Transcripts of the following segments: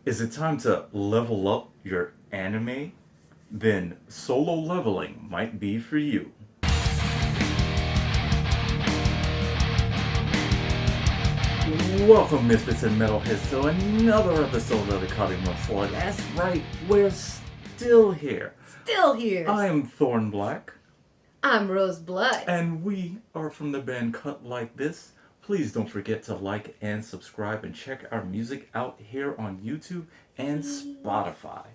Is it time to level up your anime? Then Solo Leveling might be for you. Welcome, Misfits and Metalheads, to another episode of the Kalima Slug. That's right, we're still here. Still here. I'm Thorn Black. I'm Rose Blood. And we are from the band Cut Like This. Please don't forget to like and subscribe and check our music out here on YouTube and Spotify.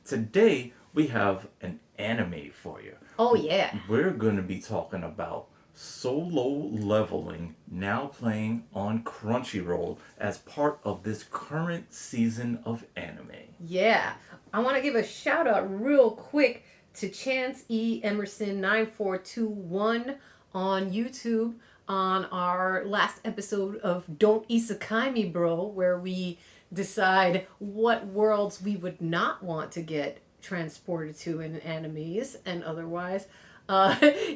Today, we have an anime for you. Oh, yeah. We're going to be talking about Solo Leveling, now playing on Crunchyroll as part of this current season of anime. Yeah. I want to give a shout out real quick to Chance E. Emerson 9421 on YouTube on our last episode of Don't Isekai Me Bro, where we decide what worlds we would not want to get transported to in animes and otherwise.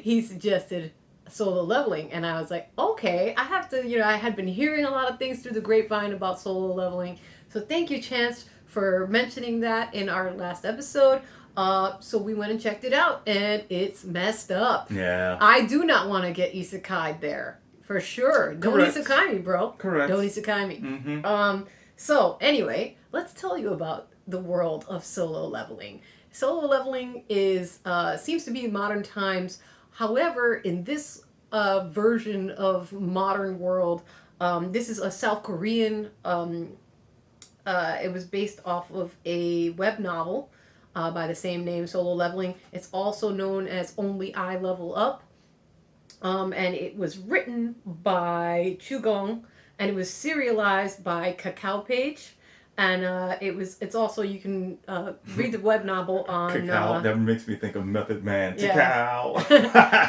He suggested Solo Leveling, and I was like, okay, I have to, I had been hearing a lot of things through the grapevine about Solo Leveling, so thank you, Chance, for mentioning that in our last episode. So we went and checked it out, and it's messed up. Yeah. I do not want to get isekai'd there, for sure. Don't isekai me, bro. Correct. Don't isekai me. Mm-hmm. So anyway, let's tell you about the world of Solo Leveling. Solo Leveling is seems to be modern times. However, in this version of modern world, this is a South Korean. It was based off of a web novel by the same name, Solo Leveling. It's also known as Only I Level Up. And it was written by Chugong, and it was serialized by Kakao Page. And it's also, you can read the web novel on Cacao, that makes me think of Method Man. Yeah. Cacao.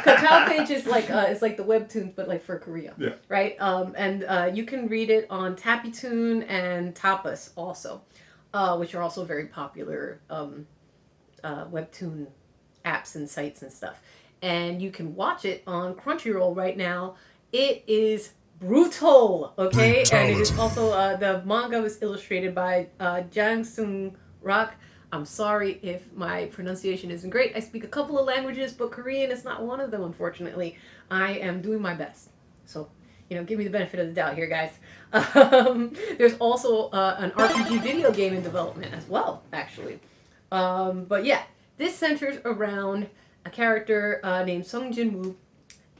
Kakao Page is like it's like the webtoons, but like for Korea. Yeah. Right. And you can read it on Tappytoon and Tapas also, which are also very popular webtoon apps and sites and stuff. And you can watch it on Crunchyroll right now. It is brutal, okay? And it is also, the manga was illustrated by Jang Sung Rak. I'm sorry if my pronunciation isn't great. I speak a couple of languages, but Korean is not one of them, unfortunately. I am doing my best. So, give me the benefit of the doubt here, guys. There's also an RPG video game in development as well, actually. But yeah, this centers around a character named Sung Jin-woo,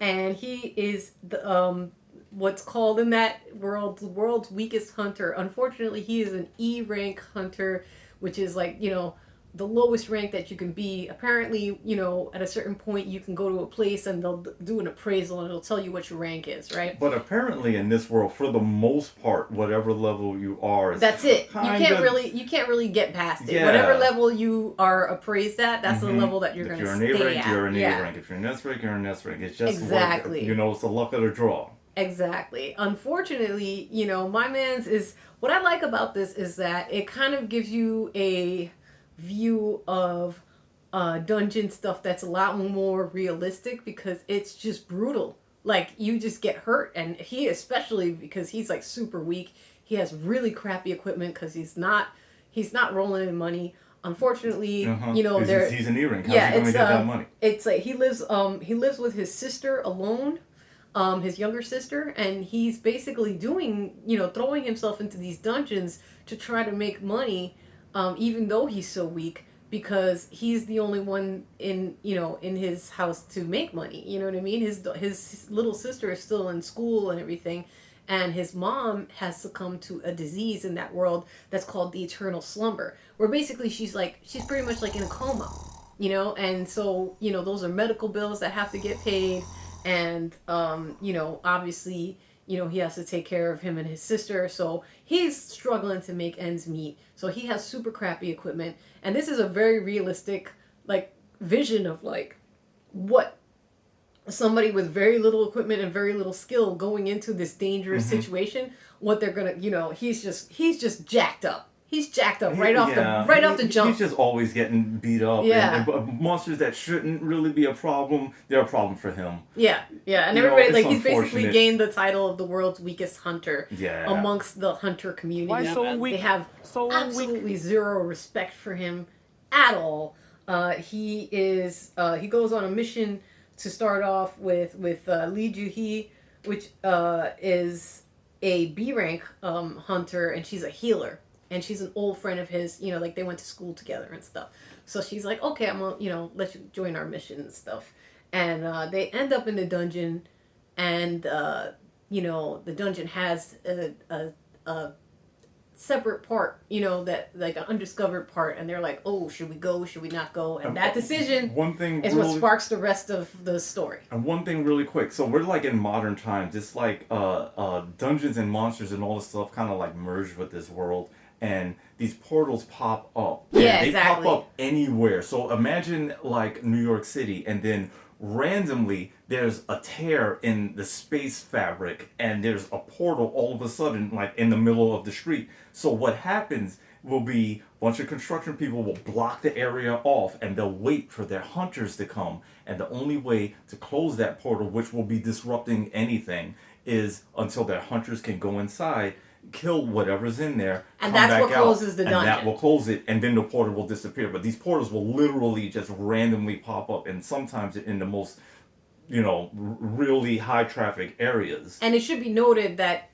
and he is the what's called in that world the world's weakest hunter. Unfortunately, he is an E rank hunter, which is like, the lowest rank that you can be. Apparently, at a certain point you can go to a place and they'll do an appraisal and it'll tell you what your rank is, right? But apparently in this world, for the most part, whatever level you are, that's it. You can't really get past it. Yeah. Whatever level you are appraised at, that's the level that you're going to stay at. If you're an A rank, at. you're an Yeah. A rank. If you're an S rank, you're an S rank. It's just exactly. It's the luck of the draw. Exactly. Unfortunately, my man's is what I like about this is that it kind of gives you a view of dungeon stuff that's a lot more realistic because it's just brutal. Like, you just get hurt, and he especially, because he's like super weak, he has really crappy equipment because he's not rolling in money. Unfortunately, he's an E rank. How's he going to get that money? It's like he lives with his sister alone. His younger sister, and he's basically doing, throwing himself into these dungeons to try to make money, even though he's so weak, because he's the only one in his house to make money. You know what I mean? His little sister is still in school and everything, and his mom has succumbed to a disease in that world that's called the eternal slumber, where basically she's pretty much like in a coma, and so, those are medical bills that have to get paid. And, obviously, he has to take care of him and his sister. So he's struggling to make ends meet. So he has super crappy equipment. And this is a very realistic, vision of, what somebody with very little equipment and very little skill going into this dangerous situation, what they're going to, he's just jacked up. he's jacked up right off the jump. He's just always getting beat up. Yeah. And monsters that shouldn't really be a problem, they're a problem for him. Yeah, and You know, everybody it's he's basically unfortunate. gained the title of the world's weakest hunter Yeah. amongst the hunter community. Why so weak? They have So absolutely zero respect for him at all. He goes on a mission to start off with Lee Ju-hee, which is a B rank hunter, and she's a healer, and she's an old friend of his. You know, like they went to school together and stuff. So she's like, okay, I'm gonna let you join our mission and stuff. And they end up in the dungeon, and the dungeon has a separate part, that like an undiscovered part, and they're like, oh, should we go? Should we not go? And that decision One thing is what sparks the rest of the story. And one thing really quick, so we're like in modern times. It's like dungeons and monsters and all this stuff kind of like merged with this world, and these portals pop up. And Yeah, they exactly. pop up anywhere. So imagine like New York City, and then randomly there's a tear in the space fabric, and there's a portal all of a sudden like in the middle of the street. So what happens will be a bunch of construction people will block the area off, and they'll wait for their hunters to come. And the only way to close that portal, which will be disrupting anything, is until their hunters can go inside, kill whatever's in there, And come that's back what out, closes the and that dungeon. will close it, and then the portal will disappear. But these portals will literally just randomly pop up, and sometimes in the most, really high traffic areas. And it should be noted that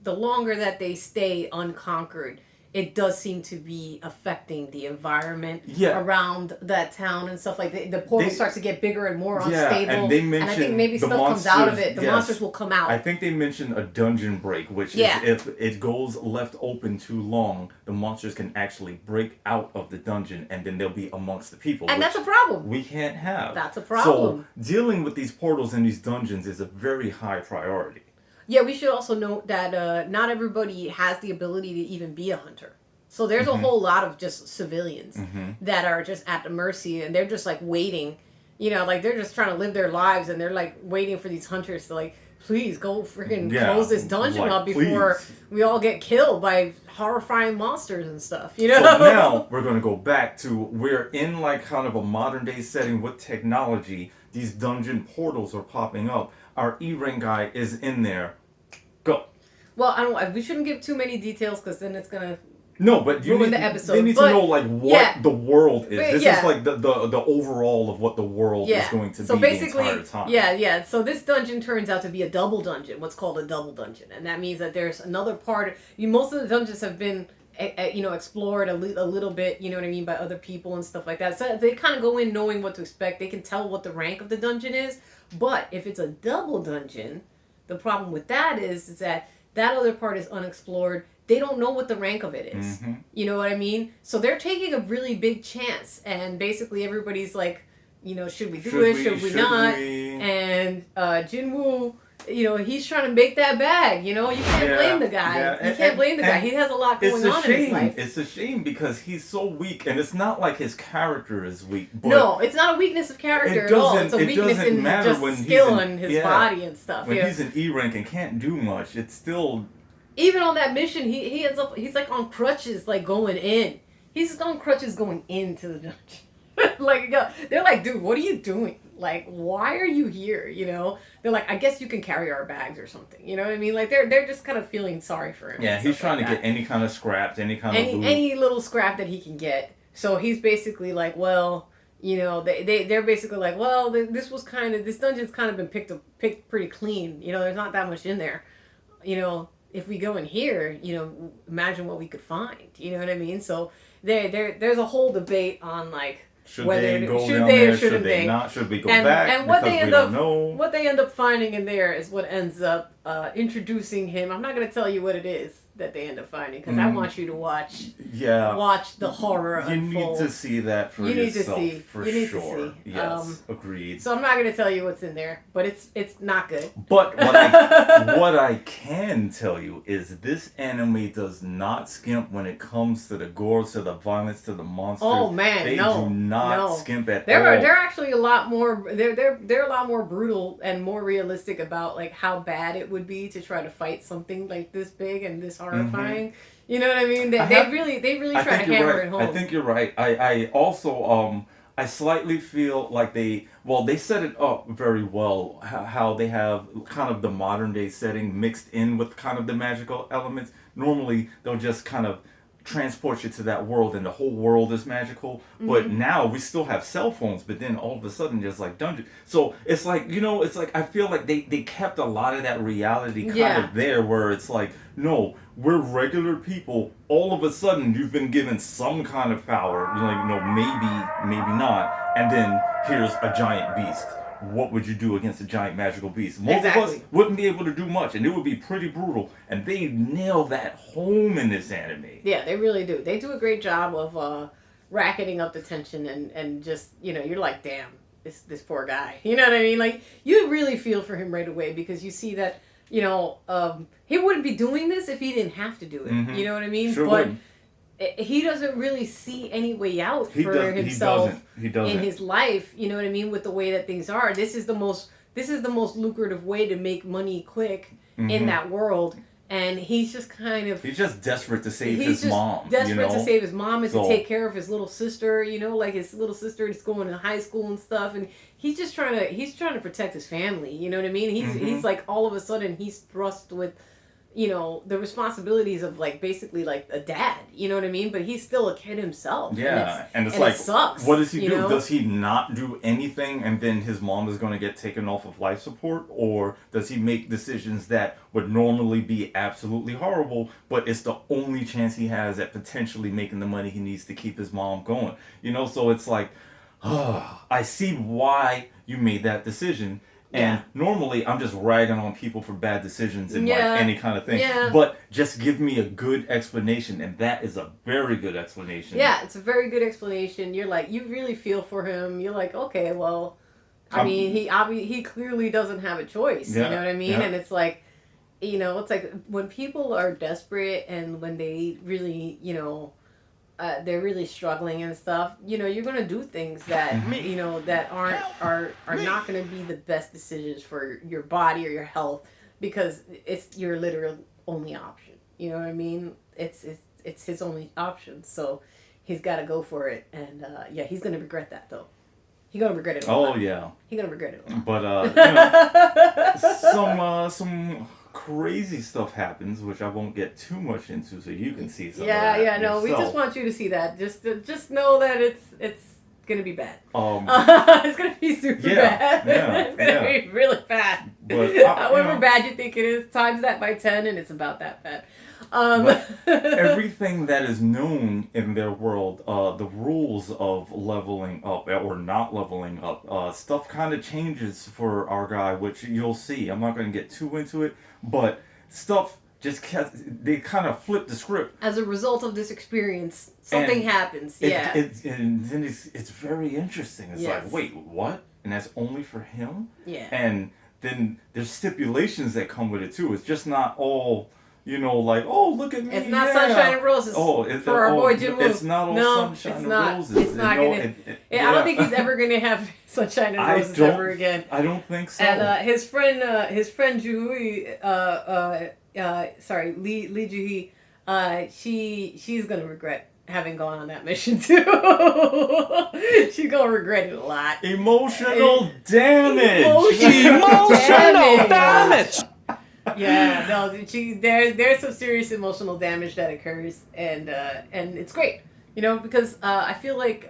the longer that they stay unconquered, it does seem to be affecting the environment around that town and stuff like that. The portal starts to get bigger and more unstable. And they mentioned I think maybe the stuff comes out of monsters- it. The yes. monsters will come out. I think they mentioned a dungeon break, which Yeah. is if it goes left open too long, the monsters can actually break out of the dungeon, and then they'll be amongst the people. And which that's a problem. we can't have. That's a problem. So dealing with these portals and these dungeons is a very high priority. Yeah, we should also note that not everybody has the ability to even be a hunter. So there's a whole lot of just civilians that are just at the mercy, and they're just like waiting, like they're just trying to live their lives, and they're like waiting for these hunters to like, please go freaking close this dungeon like, up before please. we all get killed by horrifying monsters and stuff, So now we're going to go back to, we're in like kind of a modern day setting with technology. These dungeon portals are popping up. Our E-Ring guy is in there. Go. Well, I don't. We shouldn't give too many details because then it's gonna. No, but you Ruin need, the episode, they need but- to know like what the world is. But, This yeah. is like the overall of what the world is going to so be basically, the entire time. Yeah. So this dungeon turns out to be a double dungeon, what's called a double dungeon, and that means that there's another part. Most of the dungeons have been, explored a little bit, you know what I mean, by other people and stuff like that. So they kind of go in knowing what to expect. They can tell what the rank of the dungeon is, but if it's a double dungeon, the problem with that is that other part is unexplored. They don't know what the rank of it is. You know what I mean? So they're taking a really big chance, and basically everybody's like, should we do it? Should we not? And Jinwoo, he's trying to make that bag. You can't blame the guy. Yeah. You can't blame the guy. He has a lot going on in his life. It's a shame because he's so weak, and it's not like his character is weak. But No, it's not a weakness of character at all. It's a weakness in just skill and his body and stuff. when he's in E rank and can't do much, it's still. Even on that mission, he ends up, he's like on crutches, like going in. He's on crutches going into the dungeon. They're like, dude, what are you doing? Like, why are you here? They're like, I guess you can carry our bags or something. You know what I mean? Like, they're just kind of feeling sorry for him. Yeah, he's trying to get any kind of scraps, any kind of loot. Any little scrap that he can get. So he's basically like, well, they're basically like, well, this dungeon's kind of been picked pretty clean. There's not that much in there. If we go in here, imagine what we could find. You know what I mean? So there's a whole debate on like should whether they go should down they there, or shouldn't should they they not? Should we go and, back? And what because they we end don't up know. what they end up finding in there is what ends up introducing him. I'm not going to tell you what it is that they end up finding because I want you to watch the horror You unfold. need to see that for You need to yourself. see. For You need to sure. see. Yes, agreed. So I'm not going to tell you what's in there, but it's not good. But what I can tell you is this anime does not skimp when it comes to the gore, to the violence, to the monsters. Oh man, they do not skimp at all. They're actually a lot more. They're a lot more brutal and more realistic about like how bad it would be to try to fight something like this big and this horrifying. You know what I mean? I They have- really I try to think you're hammer right. it home. I think you're right. I also I slightly feel like they set it up very well how they have kind of the modern day setting mixed in with kind of the magical elements. Normally they'll just kind of transport you to that world and the whole world is magical, but now we still have cell phones, but then all of a sudden there's like dungeon, so it's like, it's like I feel like they kept a lot of that reality kind Yeah. of there, where it's like, no, we're regular people, all of a sudden you've been given some kind of power, you're like, no, maybe not, and then here's a giant beast. What would you do against a giant magical beast? Most of us Exactly. wouldn't be able to do much, and it would be pretty brutal. And they nail that home in this anime. Yeah, they really do. They do a great job of racketing up the tension and just, you're like, damn, this poor guy. You know what I mean? Like, you really feel for him right away because you see that, he wouldn't be doing this if he didn't have to do it. Mhm. You know what I mean? Sure but wouldn't. he doesn't really see any way out He for does. himself He doesn't. in his life. You know what I mean? With the way that things are, this is the most lucrative way to make money quick in Mhm. that world. And he's just kind of He's just desperate to save he's his just mom. desperate to save his mom and So- to take care of his little sister. Like his little sister is going to high school and stuff, and he's just trying to protect his family. You know what I mean? He's like, all of a sudden he's thrust with, the responsibilities of like basically like a dad. You know what I mean? But he's still a kid himself. Yeah, and it's and like, it sucks, what does he you do? know? Does he not do anything, and then his mom is going to get taken off of life support, or does he make decisions that would normally be absolutely horrible, but it's the only chance he has at potentially making the money he needs to keep his mom going? So it's like, I see why you made that decision. And Yeah. normally I'm just ragging on people for bad decisions in Yeah. like any kind of thing. Yeah. But just give me a good explanation, and that is a very good explanation. Yeah, it's a very good explanation. You're like, you really feel for him. You're like, okay, well, I mean, he clearly doesn't have a choice. Yeah, You know what I mean? yeah. And it's like, it's like when people are desperate and when they really, they're really struggling and stuff. You're gonna do things that that are not gonna be the best decisions for your body or your health because it's your literal only option. You know what I mean? It's his only option, so he's got to go for it. And he's gonna regret that though. He's gonna regret it. A lot. Yeah. He's gonna regret it. A lot. But some crazy stuff happens, which I won't get too much into, so you can see some. No, we just want you to see that. Just know that it's gonna be bad. It's gonna be super bad. It's gonna be really bad. But, However bad you think it is, times that by 10, and it's about that bad. But everything that is known in their world, the rules of leveling up or not leveling up, stuff kind of changes for our guy, which you'll see. I'm not going to get too into it, but stuff just they kind of flip the script. As a result of this experience, something happens. And then it's very interesting. It's Yes. like, wait, what? And that's only for him? Yeah. And then there's stipulations that come with it too. It's just not all, like, oh, look at me. It's not sunshine and roses for our boy Jin Woo. It's not all sunshine and roses. It's not gonna. I don't think he's ever gonna have sunshine and roses ever again. I don't think so. And his friend Juhui, Lee Juhi, she's gonna regret having gone on that mission too. She's gonna regret it a lot. Emotional damage. Emotional damage. Yeah, no, there's some serious emotional damage that occurs, and it's great, because I feel like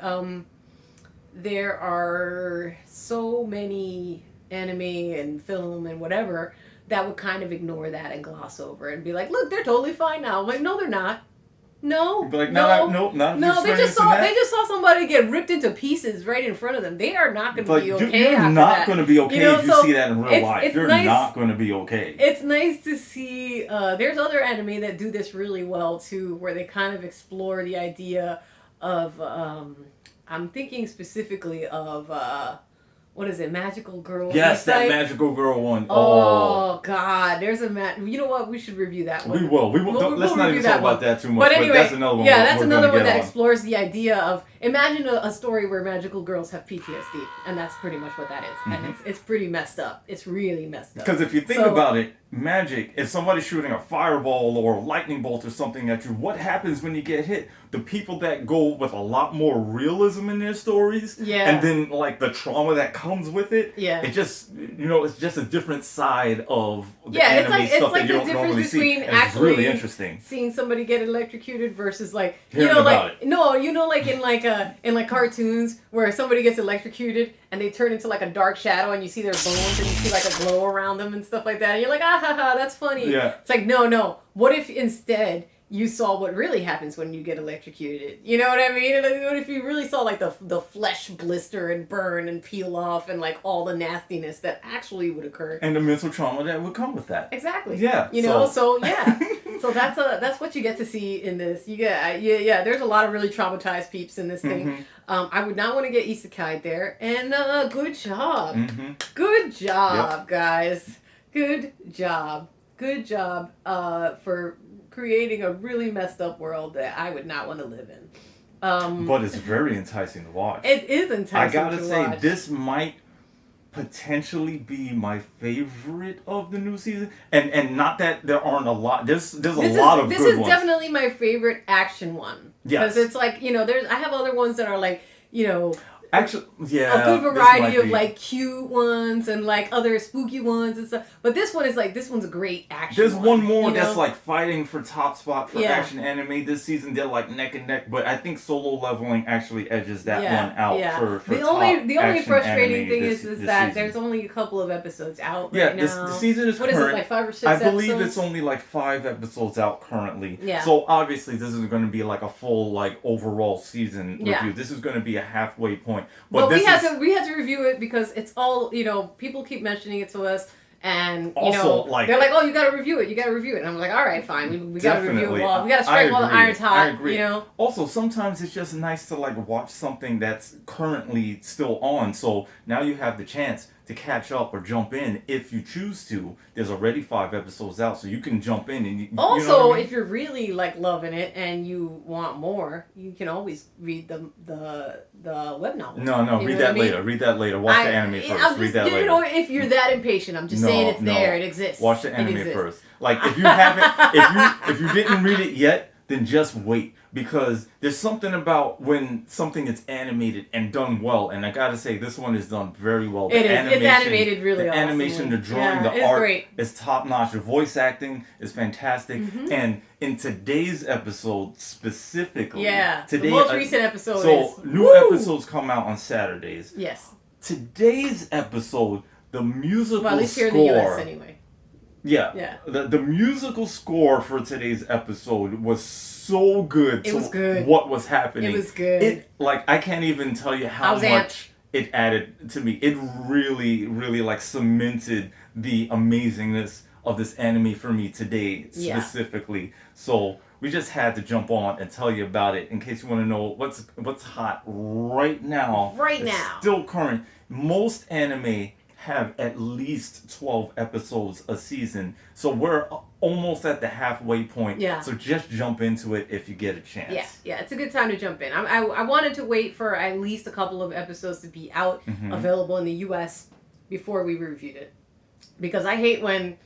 there are so many anime and film and whatever that would kind of ignore that and gloss over and be like, look, they're totally fine now. I'm like, no, they're not. No, Like, no, not they just saw somebody get ripped into pieces right in front of them. They are not going to be okay. You're not going to be okay if you see that in real life. It's You're nice, not going to be okay. It's nice to see. There's other anime that do this really well too, where they kind of explore the idea of. I'm thinking specifically of. What is it? Magical Girl. Yes, that Magical Girl one. Oh God, there's a You know what? We should review that one. We will. Let's not even talk about that too much. But anyway, that's another one. Yeah, that's another one that on. explores the idea of Imagine a story where magical girls have PTSD, and that's pretty much what that is. Mm-hmm. And it's pretty messed up. It's really messed up. Because if you think about it, magic, if somebody's shooting a fireball or a lightning bolt or something at you, what happens when you get hit? The people that go with a lot more realism in their stories, Yeah. and then like the trauma that comes with it, Yeah. it just, it's just a different side of the Yeah, anime it's stuff like that you the don't difference normally see. between And it's actually really interesting. seeing somebody get electrocuted versus like Hearing about it. like in like cartoons where somebody gets electrocuted and they turn into like a dark shadow and you see their bones and you see like a glow around them and stuff like that and you're like, ah ha ha, that's funny. Yeah. It's like, no. What if instead you saw what really happens when you get electrocuted? You know what I mean? And like, what if you really saw like the flesh blister and burn and peel off and like all the nastiness that actually would occur? And the mental trauma that would come with that. Exactly. Yeah. You know, so yeah. So that's what you get to see in this. You get yeah. There's a lot of really traumatized peeps in this thing. I would not want to get isekai there. And good job, good job, guys. Good job for creating a really messed up world that I would not want to live in. But it's very enticing to watch. It is enticing. I gotta to say, watch. this might potentially be my favorite of the new season, and not that there aren't a lot. There's a lot of good ones. This is definitely my favorite action one. Yes. Because it's like, I have other ones that are like, Actually, yeah, a good this variety might of be. like cute ones and like other spooky ones and stuff. But this one's a great action. There's one more you that's know? like fighting for top spot for Yeah. action anime this season. They're like neck and neck, but I think Solo Leveling actually edges that Yeah, one out yeah. for the top only action frustrating anime thing this is this that season. there's only a couple of episodes out Yeah, right now. the season is What current. is it, like 5 or 6 I believe episodes? it's only like 5 episodes out currently. Yeah. So obviously this is going to be like a full like overall season Yeah. review. This is going to be a halfway point. But this we had is to review it because it's all, people keep mentioning it to us. And, Also, like- they're like, oh, you gotta review it. And I'm like, all right, fine. We gotta review Definitely. it all. We gotta I strike while the agree. iron's hot, I agree. Also, sometimes it's just nice to like watch something that's currently still on. So now you have the chance to catch up or jump in if you choose to. There's already 5 episodes out, so you can jump in and Also, you know what I mean? if you're really like loving it and you want more, you can always read the web novel. No, You know read what that I mean? later. Read that later. Watch the anime first. I'm Read just, that later. if you're that impatient, I'm just saying it's there. It exists. Watch the It anime exists. first. Like if you haven't, if you didn't read it yet, then just wait, because there's something about when something is animated and done well, and I gotta say this one is done very well. It is. It's animated really The awesomely. animation, the drawing, Yeah, the it's art great. is top notch. The voice acting is fantastic, Mm-hmm. and in today's episode specifically, Yeah. today The most recent episode so is new woo! episodes come out on Saturdays. Yes. Today's episode, the musical Well, at least here in score. the U.S. anyway. Yeah. Yeah. The musical score for today's episode was so good. It was good. What was happening? It was good. I can't even tell you I how was much it added to me. It really, really like cemented the amazingness of this anime for me today Yeah. specifically. So we just had to jump on and tell you about it in case you want to know what's hot right now. Right It's now. still current. Most anime have at least 12 episodes a season. So we're almost at the halfway point. Yeah. So just jump into it if you get a chance. Yeah, it's a good time to jump in. I wanted to wait for at least a couple of episodes to be out, Mm-hmm. available in the U.S. before we reviewed it. Because I hate when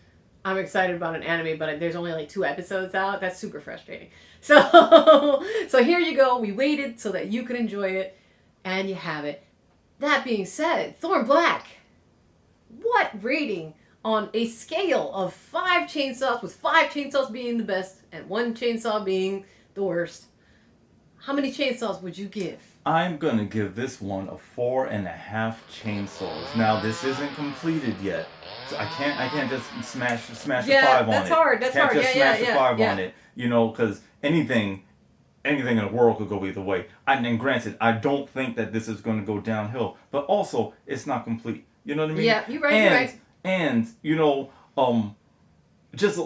I'm excited about an anime, but there's only like 2 episodes out. That's super frustrating. So here you go. We waited so that you could enjoy it, and you have it. That being said, Thorn Black. What rating on a scale of 5 chainsaws, with 5 chainsaws being the best and 1 chainsaw being the worst? How many chainsaws would you give? I'm gonna give this one a 4.5 chainsaws. Now this isn't completed yet, so I can't just smash a 5 on that's it. hard. That's can't hard. just Yeah, smash yeah, a 5 yeah. on it. Because anything in the world could go either way. And granted, I don't think that this is going to go downhill, but also it's not complete. You know what I mean? Yeah, you're right. And just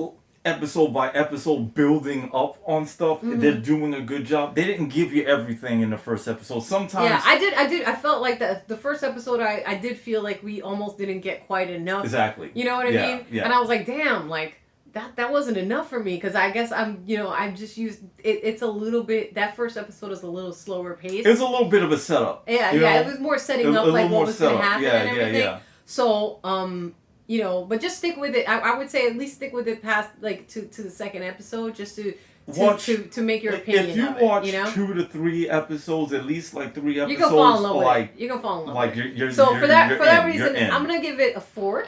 episode by episode building up on stuff. Mm-hmm. They're doing a good job. They didn't give you everything in the first episode. Sometimes Yeah, I did. I felt like the first episode, I did feel like we almost didn't get quite enough. exactly. You know what I Yeah, mean? yeah. And I was like, damn, like, that wasn't enough for me because I guess I'm just used. It's a little bit. That first episode is a little slower paced. It's a little bit of a setup. Yeah, you yeah. know? It was more setting up like what was going to happen and everything. Yeah. So but just stick with it. I would say at least stick with it past like to the second episode just to make your opinion. If you of watch it, 2 to 3 episodes, at least like 3 episodes, you can fall in love with it. You can fall in love. Like with it. you're so for that in, reason, I'm gonna give it a 4.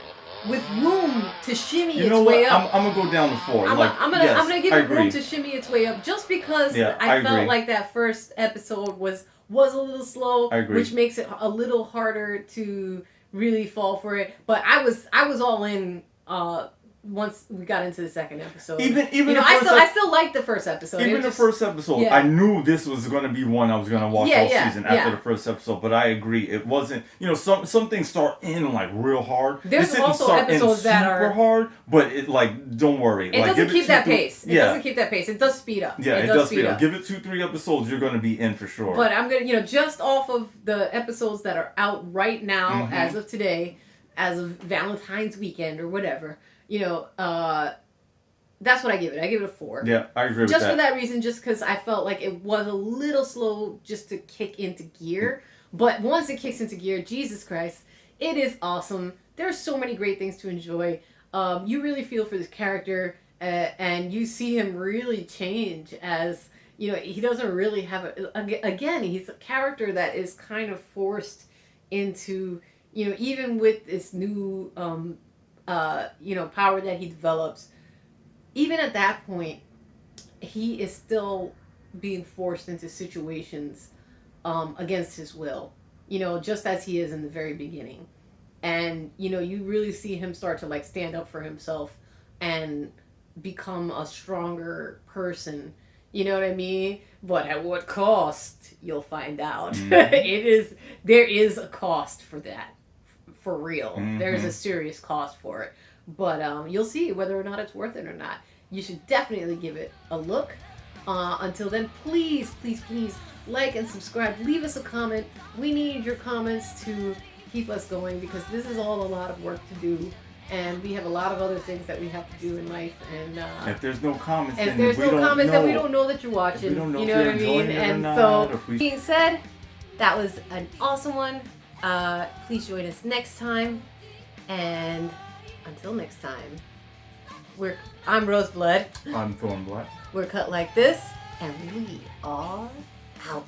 With room to shimmy you its know way what? up. I'm gonna go down to 4. I'm gonna give it room to shimmy its way up just because I felt like that first episode was a little slow, which makes it a little harder to really fall for it. But I was all in once we got into the second episode. Even I still liked the first episode. Even the first episode, I knew this was going to be one I was going to watch all season after the first episode. But I agree, it wasn't. Some things start in like real hard. There's also episodes that are super hard, but it like don't worry. It doesn't keep that pace. It doesn't keep that pace. It does speed up. Yeah, it does speed up. Give it 2-3 episodes, you're going to be in for sure. But I'm gonna just off of the episodes that are out right now, as of today, as of Valentine's weekend or whatever. That's what I give it. I give it a 4. Yeah, I agree with that. Just for that reason, just because I felt like it was a little slow just to kick into gear. But once it kicks into gear, Jesus Christ, it is awesome. There's so many great things to enjoy. You really feel for this character, and you see him really change as, he doesn't really have again, he's a character that is kind of forced into, even with this new power that he develops, even at that point, he is still being forced into situations against his will, just as he is in the very beginning. And, you really see him start to like stand up for himself and become a stronger person. You know what I mean? But at what cost? You'll find out. There is a cost for that. For real. There's a serious cost for it. But you'll see whether or not it's worth it or not. You should definitely give it a look. Until then, please, please, please like and subscribe. Leave us a comment. We need your comments to keep us going because this is all a lot of work to do. And we have a lot of other things that we have to do in life. And if there's no comments, then we don't know that you're watching. You know what I mean? And so, being said, that was an awesome one. Please join us next time. And until next time, I'm Roseblood. I'm Thornblood. We're cut like this, and we are out.